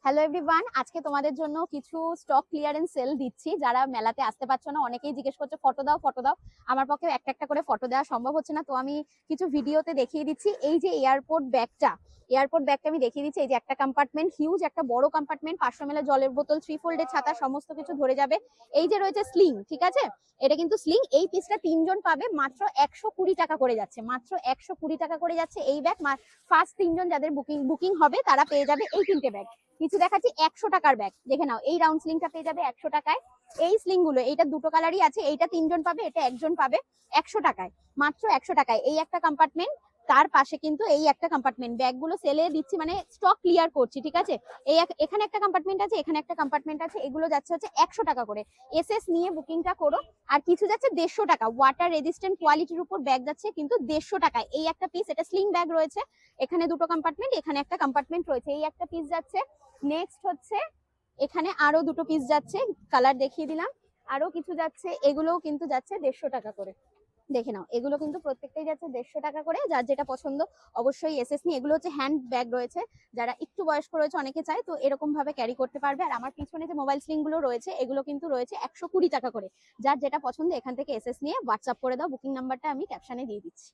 Hello everyone, আজকে তোমাদের জন্য কিছু স্টক ক্লিয়ারেন্স সেল দিচ্ছি। যারা মেলাতে আসতে পারছো না, অনেকেই জিজ্ঞেস করছে ফটো দাও ফটো দাও। আমার পক্ষে একটা একটা করে ফটো দেওয়া সম্ভব হচ্ছে না, তো আমি কিছু ভিডিওতে দেখিয়ে দিচ্ছি। এই যে এয়ারপোর্ট ব্যাগটা আমি দেখিয়ে দিচ্ছি। এই যে একটা কম্পার্টমেন্ট, হিউজ একটা বড় কম্পার্টমেন্ট, 500 ml জলের বোতল, 3 ফোল্ডের ছাতা, সমস্ত কিছু ধরে যাবে। এই যে রয়েছে স্লিং, ঠিক আছে, এটা কিন্তু স্লিং। এই পিসটা 3 জন পাবে, মাত্র 120 টাকা করে যাচ্ছে, মাত্র 120 টাকা করে যাচ্ছে এই ব্যাগ। ফার্স্ট 3 জন যাদের বুকিং হবে তারা পেয়ে যাবে এই 3টে ব্যাগ। কিছু দেখাচ্ছি 100 টাকার ব্যাগ, দেখে নাও। এই রাউন্ড স্লিংটা পেয়ে যাবে 100 টাকায়। এই স্লিং গুলো, এইটা দুটো কালারই আছে, এইটা 3 জন পাবে, এটা 1 জন পাবে 100 টাকায়, মাত্র 100 টাকায়। এই একটা কম্পার্টমেন্ট, তার পাশে কিন্তু এই একটা কম্পার্টমেন্ট। ব্যাগগুলো সেলে দিচ্ছি, মানে স্টক ক্লিয়ার করছি, ঠিক আছে। এখানে একটা কম্পার্টমেন্ট আছে, এখানে একটা কম্পার্টমেন্ট আছে, এগুলো যাচ্ছে হচ্ছে 100 টাকা করে। এসএস নিয়ে বুকিংটা করো। আর কিছু যাচ্ছে 150 টাকা, ওয়াটার রেজিস্ট্যান্ট কোয়ালিটির উপর ব্যাগ যাচ্ছে কিন্তু 150 টাকায়। এই একটা পিস, এটা স্লিং ব্যাগ রয়েছে, এখানে দুটো কম্পার্টমেন্ট, এখানে একটা কম্পার্টমেন্ট রয়েছে। এই একটা পিস যাচ্ছে। নেক্সট হচ্ছে এখানে আরো দুটো পিস যাচ্ছে, কালার দেখিয়ে দিলাম। আরো কিছু যাচ্ছে, এগুলোও কিন্তু যাচ্ছে 150 টাকা করে। দেখে নাও, এগুলো কিন্তু প্রত্যেকটাই যাচ্ছে 150 টাকা করে। যার যেটা পছন্দ অবশ্যই এসএস নিয়ে। এগুলো হচ্ছে হ্যান্ড ব্যাগ রয়েছে, যারা একটু বয়স্ক রয়েছে, অনেকে চায় তো এরকম ভাবে ক্যারি করতে পারবে। আর আমার পিছনে যে মোবাইল স্লিং গুলো রয়েছে, এগুলো কিন্তু রয়েছে 120 টাকা করে। যার যেটা পছন্দ এখান থেকে এসএস নিয়ে হোয়াটসঅ্যাপ করে দাও, বুকিং নাম্বারটা আমি ক্যাপশনে দিয়ে দিচ্ছি।